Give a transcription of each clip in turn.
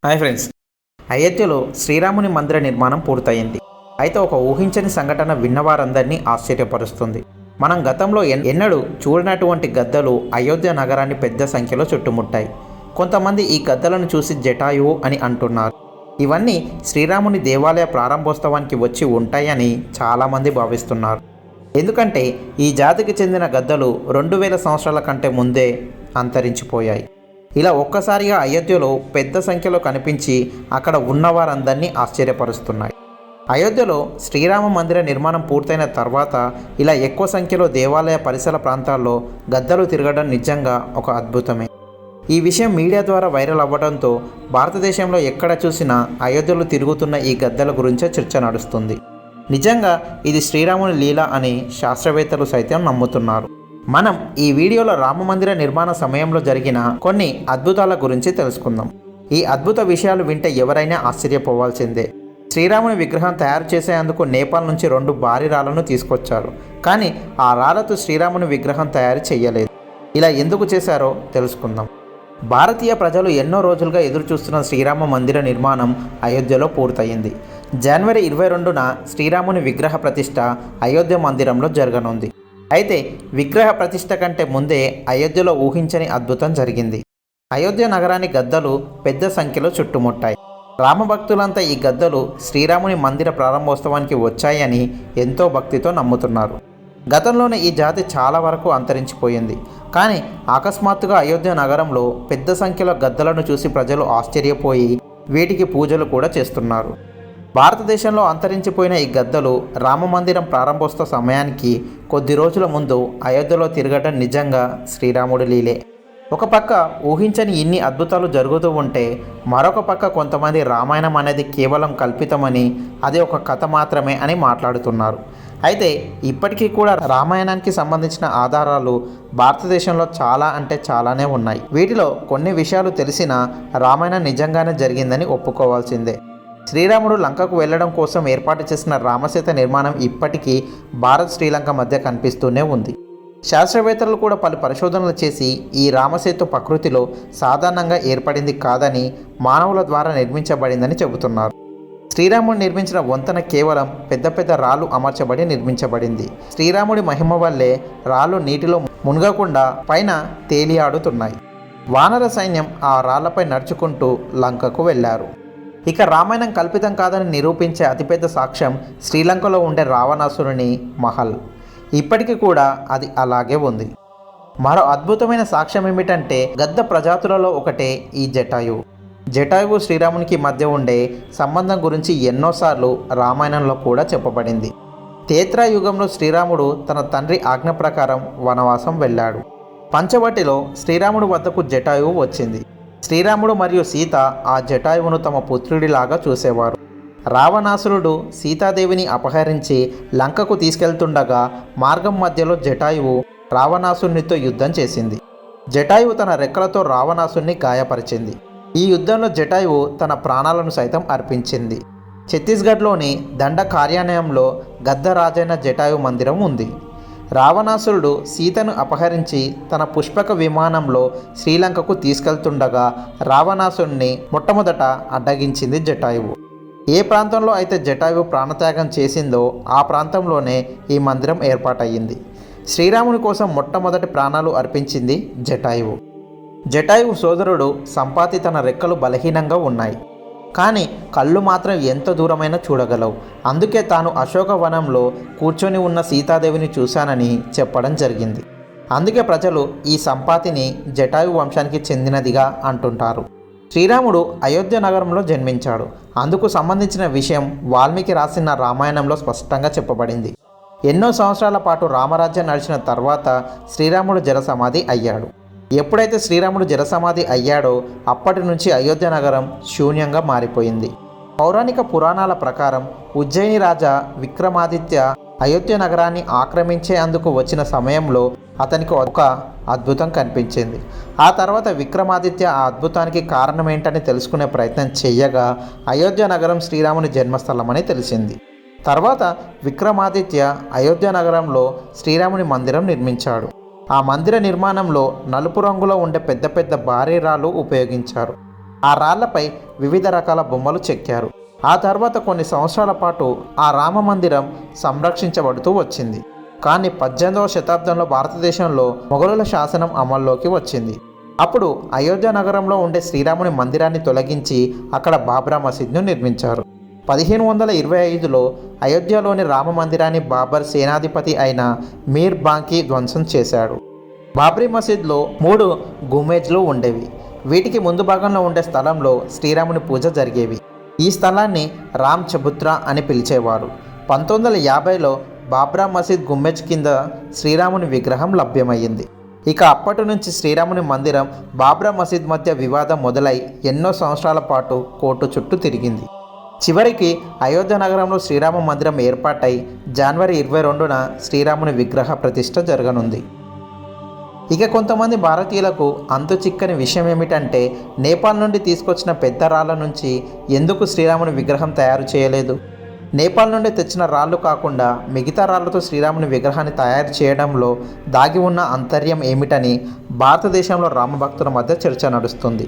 Hi friends, అయోధ్యలో శ్రీరాముని మందిర నిర్మాణం పూర్తయింది. అయితే ఒక ఊహించని సంఘటన విన్నవారందరినీ ఆశ్చర్యపరుస్తుంది. మనం గతంలో ఎన్నడూ చూడనటువంటి గద్దలు అయోధ్య నగరాన్ని పెద్ద సంఖ్యలో చుట్టుముట్టాయి. కొంతమంది ఈ గద్దలను చూసి జటాయువు అని అంటున్నారు. ఇవన్నీ శ్రీరాముని దేవాలయ ప్రారంభోత్సవానికి వచ్చి ఉంటాయని చాలామంది భావిస్తున్నారు. ఎందుకంటే ఈ జాతికి చెందిన గద్దలు 2000 సంవత్సరాల కంటే ముందే అంతరించిపోయాయి. ఇలా ఒక్కసారిగా అయోధ్యలో పెద్ద సంఖ్యలో కనిపించి అక్కడ ఉన్నవారందరినీ ఆశ్చర్యపరుస్తున్నాయి. అయోధ్యలో శ్రీరామ మందిర నిర్మాణం పూర్తయిన తర్వాత ఇలా ఎక్కువ సంఖ్యలో దేవాలయ పరిసర ప్రాంతాల్లో గద్దలు తిరగడం నిజంగా ఒక అద్భుతమే. ఈ విషయం మీడియా ద్వారా వైరల్ అవ్వడంతో భారతదేశంలో ఎక్కడ చూసినా అయోధ్యలో తిరుగుతున్న ఈ గద్దల గురించే చర్చ నడుస్తుంది. నిజంగా ఇది శ్రీరాముని లీల అని శాస్త్రవేత్తలు సైతం నమ్ముతున్నారు. మనం ఈ వీడియోలో రామమందిర నిర్మాణ సమయంలో జరిగిన కొన్ని అద్భుతాల గురించి తెలుసుకుందాం. ఈ అద్భుత విషయాలు వింటే ఎవరైనా ఆశ్చర్యపోవాల్సిందే. శ్రీరాముని విగ్రహం తయారు చేసేందుకు నేపాల్ నుంచి 2 భారీ రాళ్లను తీసుకొచ్చారు. కానీ ఆ రాళ్లతో శ్రీరాముని విగ్రహం తయారు చేయలేదు. ఇలా ఎందుకు చేశారో తెలుసుకుందాం. భారతీయ ప్రజలు ఎన్నో రోజులుగా ఎదురుచూస్తున్న శ్రీరామ మందిర నిర్మాణం అయోధ్యలో పూర్తయింది. జనవరి 22న శ్రీరాముని విగ్రహ ప్రతిష్ఠ అయోధ్య మందిరంలో జరగనుంది. అయితే విగ్రహ ప్రతిష్ఠ కంటే ముందే అయోధ్యలో ఊహించని అద్భుతం జరిగింది. అయోధ్య నగరాన్ని గద్దలు పెద్ద సంఖ్యలో చుట్టుముట్టాయి. రామభక్తులంతా ఈ గద్దలు శ్రీరాముని మందిర ప్రారంభోత్సవానికి వచ్చాయని ఎంతో భక్తితో నమ్ముతున్నారు. గతంలోనే ఈ జాతి చాలా వరకు అంతరించిపోయింది. కానీ అకస్మాత్తుగా అయోధ్య నగరంలో పెద్ద సంఖ్యలో గద్దలను చూసి ప్రజలు ఆశ్చర్యపోయి వీటికి పూజలు కూడా చేస్తున్నారు. భారతదేశంలో అంతరించిపోయిన ఈ గద్దలు రామమందిరం ప్రారంభోత్సవ సమయానికి కొద్ది రోజుల ముందు అయోధ్యలో తిరగడం నిజంగా శ్రీరాముడి లీలే. ఒక పక్క ఊహించని ఇన్ని అద్భుతాలు జరుగుతూ ఉంటే, మరొక పక్క కొంతమంది రామాయణం అనేది కేవలం కల్పితమని, అది ఒక కథ మాత్రమే అని మాట్లాడుతున్నారు. అయితే ఇప్పటికీ కూడా రామాయణానికి సంబంధించిన ఆధారాలు భారతదేశంలో చాలానే ఉన్నాయి. వీటిలో కొన్ని విషయాలు తెలిసినా రామాయణం నిజంగానే జరిగిందని ఒప్పుకోవాల్సిందే. శ్రీరాముడు లంకకు వెళ్లడం కోసం ఏర్పాటు చేసిన రామసేతు నిర్మాణం ఇప్పటికీ భారత్ శ్రీలంక మధ్య కనిపిస్తూనే ఉంది. శాస్త్రవేత్తలు కూడా పలు పరిశోధనలు చేసి ఈ రామసేతు ప్రకృతిలో సాధారణంగా ఏర్పడింది కాదని, మానవుల ద్వారా నిర్మించబడిందని చెబుతున్నారు. శ్రీరాముడు నిర్మించిన వంతెన కేవలం పెద్ద పెద్ద రాళ్ళు అమర్చబడి నిర్మించబడింది. శ్రీరాముడి మహిమ వల్లే రాళ్ళు నీటిలో మునగకుండా పైన తేలియాడుతున్నాయి. వానర సైన్యం ఆ రాళ్లపై నడుచుకుంటూ లంకకు వెళ్లారు. ఇక రామాయణం కల్పితం కాదని నిరూపించే అతిపెద్ద సాక్ష్యం శ్రీలంకలో ఉండే రావణాసురుని మహల్. ఇప్పటికీ కూడా అది అలాగే ఉంది. మరో అద్భుతమైన సాక్ష్యం ఏమిటంటే, గద్ద ప్రజాతులలో ఒకటే ఈ జటాయువు. జటాయువు శ్రీరామునికి మధ్య ఉండే సంబంధం గురించి ఎన్నోసార్లు రామాయణంలో కూడా చెప్పబడింది. త్రేతాయుగంలో శ్రీరాముడు తన తండ్రి ఆజ్ఞ ప్రకారం వనవాసం వెళ్ళాడు. పంచవటిలో శ్రీరాముడు వద్దకు జటాయువు వచ్చింది. శ్రీరాముడు మరియు సీత ఆ జటాయువును తమ పుత్రుడిలాగా చూసేవారు. రావణాసురుడు సీతాదేవిని అపహరించి లంకకు తీసుకెళ్తుండగా మార్గం మధ్యలో జటాయువు రావణాసురునితో యుద్ధం చేసింది. జటాయువు తన రెక్కలతో రావణాసురుని గాయపరిచింది. ఈ యుద్ధంలో జటాయువు తన ప్రాణాలను సైతం అర్పించింది. ఛత్తీస్గఢ్లోని దండ కార్యాలయంలో గద్ద రాజైన జటాయు మందిరం ఉంది. రావణాసురుడు సీతను అపహరించి తన పుష్పక విమానంలో శ్రీలంకకు తీసుకెళ్తుండగా రావణాసురుణ్ణి మొట్టమొదట అడ్డగించింది జటాయువు. ఏ ప్రాంతంలో అయితే జటాయువు ప్రాణత్యాగం చేసిందో ఆ ప్రాంతంలోనే ఈ మందిరం ఏర్పాటయ్యింది. శ్రీరాముని కోసం మొట్టమొదటి ప్రాణాలు అర్పించింది జటాయువు. జటాయువు సోదరుడు సంపాతి తన రెక్కలు బలహీనంగా ఉన్నాయి, కానీ కళ్ళు మాత్రం ఎంత దూరమైనా చూడగలవు. అందుకే తాను అశోకవనంలో కూర్చొని ఉన్న సీతాదేవిని చూశానని చెప్పడం జరిగింది. అందుకే ప్రజలు ఈ సంపాతిని జటాయు వంశానికి చెందినదిగా అంటుంటారు. శ్రీరాముడు అయోధ్య నగరంలో జన్మించాడు. అందుకు సంబంధించిన విషయం వాల్మీకి రాసిన రామాయణంలో స్పష్టంగా చెప్పబడింది. ఎన్నో సంవత్సరాల పాటు రామరాజ్యం నడిచిన తర్వాత శ్రీరాముడు జలసమాధి అయ్యాడు. ఎప్పుడైతే శ్రీరాముడు జలసమాధి అయ్యాడో అప్పటి నుంచి అయోధ్య నగరం శూన్యంగా మారిపోయింది. పౌరాణిక పురాణాల ప్రకారం ఉజ్జయిని రాజా విక్రమాదిత్య అయోధ్య నగరాన్ని ఆక్రమించేందుకు వచ్చిన సమయంలో అతనికి ఒక అద్భుతం కనిపించింది. ఆ తర్వాత విక్రమాదిత్య ఆ అద్భుతానికి కారణమేంటని తెలుసుకునే ప్రయత్నం చేయగా అయోధ్య నగరం శ్రీరాముని జన్మస్థలమని తెలిసింది. తర్వాత విక్రమాదిత్య అయోధ్య నగరంలో శ్రీరాముని మందిరం నిర్మించాడు. ఆ మందిర నిర్మాణంలో నలుపు రంగులో ఉండే పెద్ద పెద్ద భారీ రాళ్ళు ఉపయోగించారు. ఆ రాళ్లపై వివిధ రకాల బొమ్మలు చెక్కారు. ఆ తర్వాత కొన్ని సంవత్సరాల పాటు ఆ రామ మందిరం సంరక్షించబడుతూ వచ్చింది. కానీ 18వ శతాబ్దంలో భారతదేశంలో మొఘలుల శాసనం అమల్లోకి వచ్చింది. అప్పుడు అయోధ్య నగరంలో ఉండే శ్రీరాముని మందిరాన్ని తొలగించి అక్కడ బాబ్రా మసీద్ను నిర్మించారు. 1525లో అయోధ్యలోని రామ మందిరాన్ని బాబర్ సేనాధిపతి అయిన మీర్ బాంకీ ధ్వంసం చేశాడు. బాబ్రీ మసీద్లో 3 గుమేజ్లు ఉండేవి. వీటికి ముందు భాగంలో ఉండే స్థలంలో శ్రీరాముని పూజ జరిగేవి. ఈ స్థలాన్ని రామ్ చబుత్రా అని పిలిచేవారు. 1950లో బాబ్రా మసీద్ గుమ్మెజ్ కింద శ్రీరాముని విగ్రహం లభ్యమయ్యింది. ఇక అప్పటి నుంచి శ్రీరాముని మందిరం బాబ్రా మసీద్ మధ్య వివాదం మొదలై ఎన్నో సంవత్సరాల పాటు కోర్టు చుట్టూ తిరిగింది. చివరికి అయోధ్య నగరంలో శ్రీరామ మందిరం ఏర్పాటై జనవరి 22న శ్రీరాముని విగ్రహ ప్రతిష్ఠ జరగనుంది. ఇక కొంతమంది భారతీయులకు అంతు చిక్కని విషయం ఏమిటంటే, నేపాల్ నుండి తీసుకొచ్చిన పెద్ద రాళ్ళ నుంచి ఎందుకు శ్రీరాముని విగ్రహం తయారు చేయలేదు? నేపాల్ నుండి తెచ్చిన రాళ్ళు కాకుండా మిగతా రాళ్లతో శ్రీరాముని విగ్రహాన్ని తయారు చేయడంలో దాగి ఉన్న అంతర్యం ఏమిటని భారతదేశంలో రామభక్తుల మధ్య చర్చ నడుస్తుంది.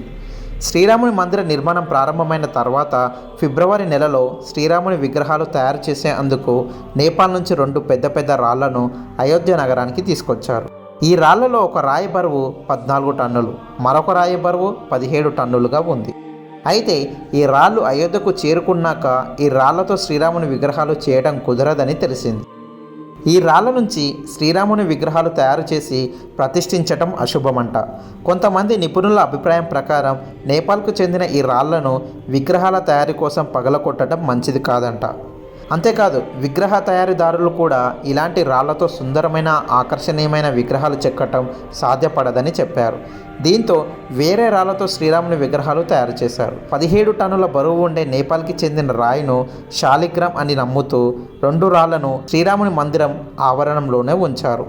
శ్రీరాముని మందిర నిర్మాణం ప్రారంభమైన తర్వాత ఫిబ్రవరి నెలలో శ్రీరాముని విగ్రహాలు తయారు చేసేందుకు నేపాల్ నుంచి 2 పెద్ద పెద్ద రాళ్లను అయోధ్య నగరానికి తీసుకొచ్చారు. ఈ రాళ్లలో ఒక రాయి బరువు 14 టన్నులు, మరొక రాయి బరువు 17 టన్నులుగా ఉంది. అయితే ఈ రాళ్ళు అయోధ్యకు చేరుకున్నాక ఈ రాళ్లతో శ్రీరాముని విగ్రహాలు చేయడం కుదరదని తెలిసింది. ఈ రాళ్ల నుంచి శ్రీరాముని విగ్రహాలు తయారు చేసి ప్రతిష్ఠించటం అశుభమంట. కొంతమంది నిపుణుల అభిప్రాయం ప్రకారం నేపాల్కు చెందిన ఈ రాళ్లను విగ్రహాల తయారీ కోసం పగలకొట్టడం మంచిది కాదంట. అంతేకాదు విగ్రహ తయారీదారులు కూడా ఇలాంటి రాళ్లతో సుందరమైన ఆకర్షణీయమైన విగ్రహాలు చెక్కటం సాధ్యపడదని చెప్పారు. దీంతో వేరే రాళ్లతో శ్రీరాముని విగ్రహాలు తయారు చేశారు. 17 టన్నుల బరువు ఉండే నేపాల్కి చెందిన రాయిను శాలిగ్రామ్ అని నమ్ముతూ 2 రాళ్లను శ్రీరాముని మందిరం ఆవరణంలోనే ఉంచారు.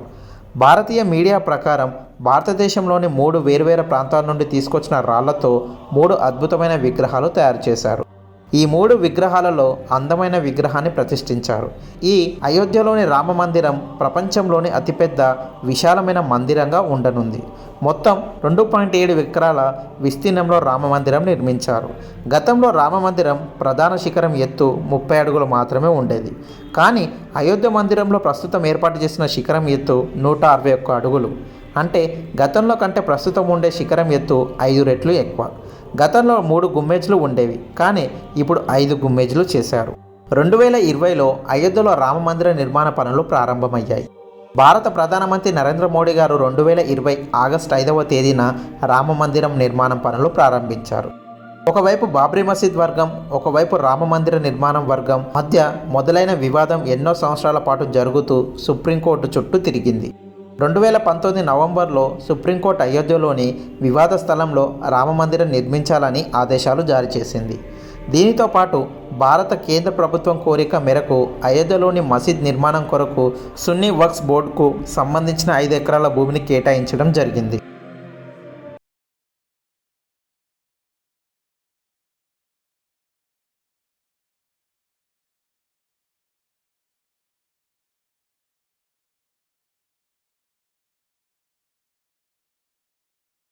భారతీయ మీడియా ప్రకారం భారతదేశంలోని 3 వేర్వేరు ప్రాంతాల నుండి తీసుకొచ్చిన రాళ్లతో 3 అద్భుతమైన విగ్రహాలు తయారు చేశారు. ఈ 3 విగ్రహాలలో అందమైన విగ్రహాన్ని ప్రతిష్ఠించారు. ఈ అయోధ్యలోని రామ మందిరం ప్రపంచంలోని అతిపెద్ద విశాలమైన మందిరంగా ఉండనుంది. మొత్తం 2.7 ఎకరాల విస్తీర్ణంలో రామ మందిరం నిర్మించారు. గతంలో రామ మందిరం ప్రధాన శిఖరం ఎత్తు 30 అడుగులు మాత్రమే ఉండేది. కానీ అయోధ్య మందిరంలో ప్రస్తుతం ఏర్పాటు చేసిన శిఖరం ఎత్తు 161 అడుగులు. అంటే గతంలో కంటే ప్రస్తుతం ఉండే శిఖరం ఎత్తు 5 రెట్లు ఎక్కువ. గతంలో 3 గుమ్మేజ్లు ఉండేవి, కానీ ఇప్పుడు 5 గుమ్మేజ్లు చేశారు. 2020లో అయోధ్యలో రామ మందిర నిర్మాణ పనులు ప్రారంభమయ్యాయి. భారత ప్రధానమంత్రి నరేంద్ర మోడీ గారు 2020 ఆగస్టు 5వ తేదీన రామ మందిరం నిర్మాణం పనులు ప్రారంభించారు. ఒకవైపు బాబ్రీ మసీద్ వర్గం, ఒకవైపు రామ మందిర నిర్మాణం వర్గం మధ్య మొదలైన వివాదం ఎన్నో సంవత్సరాల పాటు జరుగుతూ సుప్రీంకోర్టు చుట్టూ తిరిగింది. 2019 నవంబర్లో సుప్రీంకోర్టు అయోధ్యలోని వివాద స్థలంలో రామమందిరం నిర్మించాలని ఆదేశాలు జారీ చేసింది. దీనితో పాటు భారత కేంద్ర ప్రభుత్వం కోరిక మేరకు అయోధ్యలోని మసీద్ నిర్మాణం కొరకు సున్నీ వక్ఫ్ బోర్డుకు సంబంధించిన 5 ఎకరాల భూమిని కేటాయించడం జరిగింది.